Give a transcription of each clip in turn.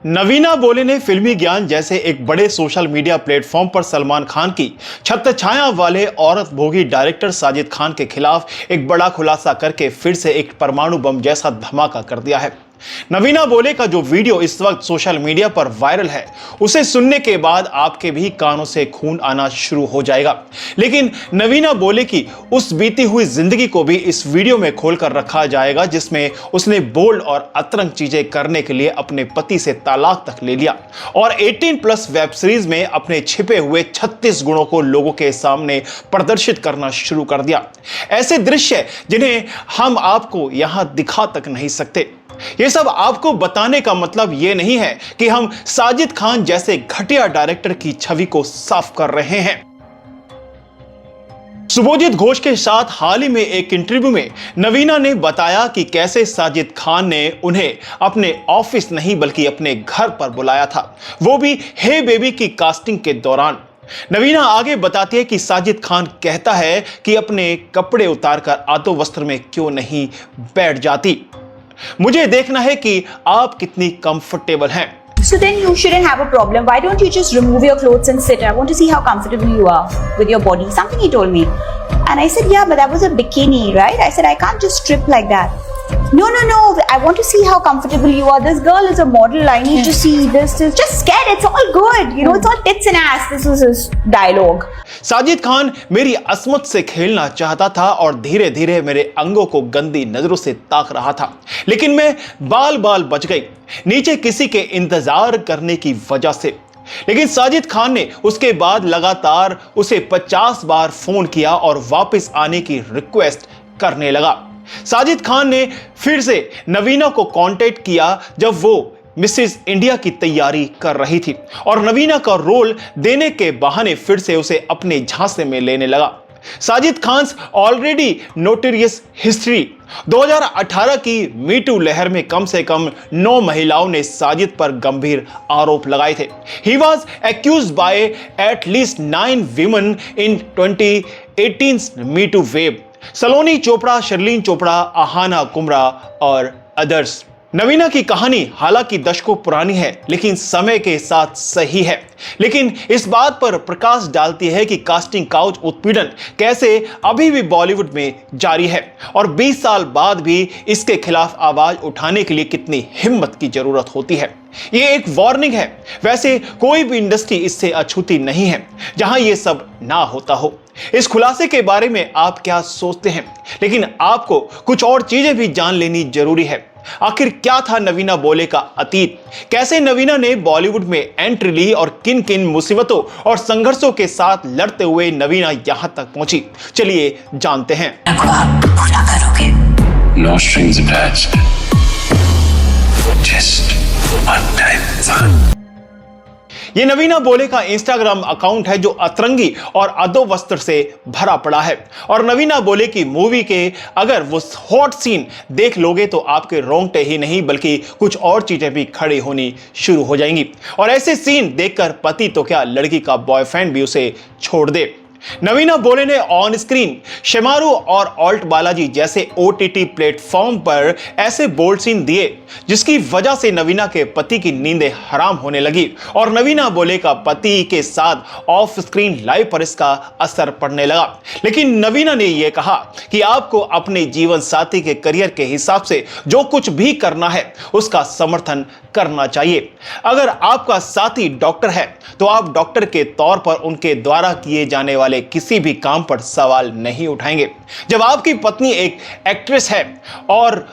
नवीना बोले ने फिल्मी ज्ञान जैसे एक बड़े सोशल मीडिया प्लेटफॉर्म पर सलमान खान की छत्रछाया वाले औरत भोगी डायरेक्टर साजिद खान के खिलाफ एक बड़ा खुलासा करके फिर से एक परमाणु बम जैसा धमाका कर दिया है। नवीना बोले का जो वीडियो इस वक्त सोशल मीडिया पर वायरल है, उसे सुनने के बाद आपके भी कानों से खून आना शुरू हो जाएगा। लेकिन नवीना बोले की उस बीती हुई जिंदगी को भी इस वीडियो में खोलकर रखा जाएगा, जिसमें उसने बोल्ड और अतरंग चीजें करने के लिए अपने पति से तलाक तक ले लिया और 18+ वेब सीरीज में अपने छिपे हुए 36 गुणों को लोगों के सामने प्रदर्शित करना शुरू कर दिया। ऐसे दृश्य जिन्हें हम आपको यहां दिखा तक नहीं सकते। ये सब आपको बताने का मतलब ये नहीं है कि हम साजिद खान जैसे घटिया डायरेक्टर की छवि को साफ कर रहे हैं। शुभोजीत घोष के साथ हाल ही में एक इंटरव्यू में नवीना ने बताया कि कैसे साजिद खान ने उन्हें अपने ऑफिस नहीं बल्कि अपने घर पर बुलाया था, वो भी हे बेबी की कास्टिंग के दौरान। नवीना आगे बताती है कि साजिद खान कहता है कि अपने कपड़े उतारकर आधो वस्त्र में क्यों नहीं बैठ जाती, मुझे देखना है कि आप कितनी कंफर्टेबल हैं। So then you shouldn't have a problem. Why don't you just remove your clothes and sit? I want to see how comfortable you are with your body. Something he told me. And I said, yeah, but that was a bikini, right? I said, I can't just strip like that. No. I want to see how comfortable you are. This girl is a model. I need to see this. Just scared. It's all good. You know, it's all tits and ass. This was his dialogue. Sajid Khan मेरी अस्मत से खेलना चाहता था और धीरे धीरे मेरे अंगों को गंदी नजरों से ताक रहा था, लेकिन मैं बाल बाल बच गई नीचे किसी के इंतजार करने की वजह से। लेकिन साजिद खान ने उसके बाद लगातार उसे 50 बार फोन किया और वापस आने की रिक्वेस्ट करने लगा। साजिद खान ने फिर से नवीना को कांटेक्ट किया जब वो मिसेस इंडिया की तैयारी कर रही थी और नवीना का रोल देने के बहाने फिर से उसे अपने झांसे में लेने लगा। Sajid Khan already notorious history. 2018 की मीटू लहर में कम से कम 9 महिलाओं ने साजिद पर गंभीर आरोप लगाए थे। He was accused by at least 9 women in 2018 me too wave. Saloni Chopra, Sherlyn Chopra, Aahana Kumra और अदर्स। नवीना की कहानी हालांकि दशकों पुरानी है, लेकिन समय के साथ सही है। लेकिन इस बात पर प्रकाश डालती है कि कास्टिंग काउच उत्पीड़न कैसे अभी भी बॉलीवुड में जारी है और 20 साल बाद भी इसके खिलाफ आवाज उठाने के लिए कितनी हिम्मत की जरूरत होती है। ये एक वार्निंग है। वैसे कोई भी इंडस्ट्री इससे अछूती नहीं है जहां ये सब ना होता हो। इस खुलासे के बारे में आप क्या सोचते हैं? लेकिन आपको कुछ और चीजें भी जान लेनी जरूरी है। आखिर क्या था नवीना बोले का अतीत? कैसे नवीना ने बॉलीवुड में एंट्री ली और किन किन मुसीबतों और संघर्षों के साथ लड़ते हुए नवीना यहां तक पहुंची? चलिए जानते हैं। पूरा करोगे? No strings attached. Just one time fun. ये नवीना बोले का इंस्टाग्राम अकाउंट है जो अतरंगी और अधो वस्त्र से भरा पड़ा है और नवीना बोले की मूवी के अगर वो हॉट सीन देख लोगे तो आपके रोंगटे ही नहीं बल्कि कुछ और चीजें भी खड़ी होनी शुरू हो जाएंगी और ऐसे सीन देखकर पति तो क्या लड़की का बॉयफ्रेंड भी उसे छोड़ दे। नवीना बोले ने ऑन स्क्रीन शेमारू और ऑल्ट बालाजी जैसे OTT प्लेटफॉर्म पर ऐसे बोल्ड सीन दिए जिसकी वजह से नवीना के पति की नींदें हराम होने लगी और नवीना बोले का पति के साथ ऑफ स्क्रीन लाइफ पर इसका असर पड़ने लगा। लेकिन नवीना ने यह कहा कि आपको अपने जीवन साथी के करियर के हिसाब से जो कुछ भी करना है उसका समर्थन करना चाहिए। अगर आपका साथी डॉक्टर है तो आप डॉक्टर के तौर पर उनके द्वारा किए जाने वाले किसी भी काम पर सवाल नहीं उठाएंगे। जब आपकी पत्नी एक एक्ट्रेस है और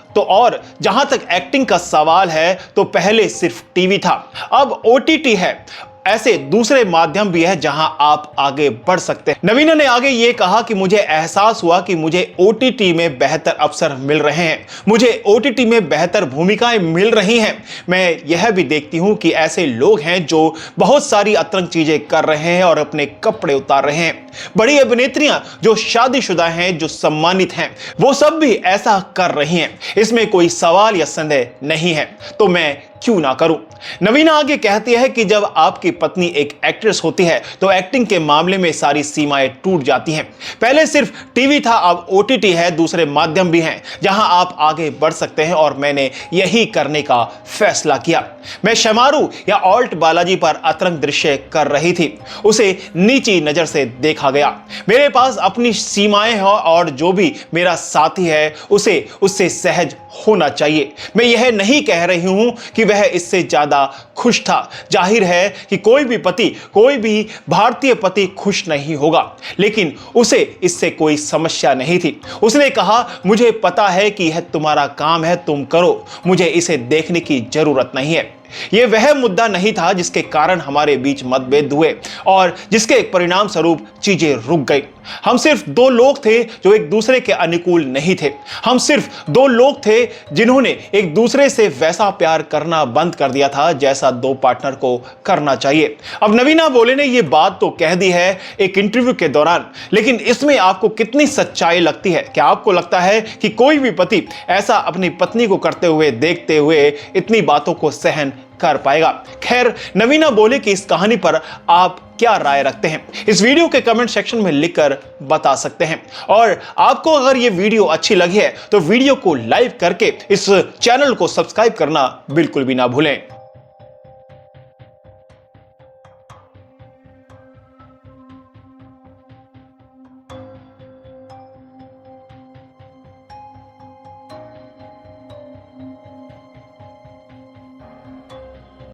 जहां तक एक्टिंग का सवाल है तो पहले सिर्फ टीवी था, अब OTT है। ऐसे दूसरे माध्यम भी है जहां आप आगे बढ़ सकते हैं। नवीना ने आगे ये कहा कि मुझे एहसास हुआ कि मुझे OTT में बेहतर अवसर मिल रहे हैं, मुझे OTT में बेहतर भूमिकाएं मिल रही हैं। मैं यह भी देखती हूं कि ऐसे लोग हैं जो बहुत सारी अतरंग चीजें कर रहे हैं और अपने कपड़े उतार रहे हैं। बड़ी अभिनेत्रियां जो शादीशुदा हैं, जो सम्मानित हैं, वो सब भी ऐसा कर रही हैं। इसमें कोई सवाल या संदेह नहीं है। तो मैं क्यों ना करूं। नवीना आगे कहती है कि जब आपकी पत्नी एक एक्ट्रेस होती है तो एक्टिंग के मामले में सारी सीमाएं टूट जाती हैं। पहले सिर्फ टीवी था, अब ओटीटी है, दूसरे माध्यम भी हैं जहां आप आगे बढ़ सकते हैं और मैंने यही करने का फैसला किया। मैं शमारू या ऑल्ट बालाजी पर अतरंग दृश्य कर रही थी, उसे नीची नजर से देखा गया। मेरे पास अपनी सीमाएं हैं और जो भी मेरा साथी है उसे उससे सहज होना चाहिए। मैं यह नहीं कह रही हूं कि वह इससे ज्यादा खुश था। जाहिर है कि कोई भी भारतीय पति खुश नहीं होगा, लेकिन उसे इससे कोई समस्या नहीं थी। उसने कहा, मुझे पता है कि यह तुम्हारा काम है, तुम करो, मुझे इसे देखने की जरूरत नहीं है। यह वह मुद्दा नहीं था जिसके कारण हमारे बीच मतभेद हुए और जिसके परिणाम स्वरूप चीजें रुक गई। हम सिर्फ दो लोग थे जो एक दूसरे के अनुकूल नहीं थे। हम सिर्फ दो लोग थे जिन्होंने एक दूसरे से वैसा प्यार करना बंद कर दिया था जैसा दो पार्टनर को करना चाहिए। अब नवीना बोले ने यह बात तो कह दी है एक इंटरव्यू के दौरान, लेकिन इसमें आपको कितनी सच्चाई लगती है? क्या आपको लगता है कि कोई भी पति ऐसा अपनी पत्नी को करते हुए देखते हुए इतनी बातों को सहन कर पाएगा? खैर, नवीना बोले कि इस कहानी पर आप क्या राय रखते हैं, इस वीडियो के कमेंट सेक्शन में लिखकर बता सकते हैं। और आपको अगर ये वीडियो अच्छी लगी है तो वीडियो को लाइक करके इस चैनल को सब्सक्राइब करना बिल्कुल भी ना भूलें।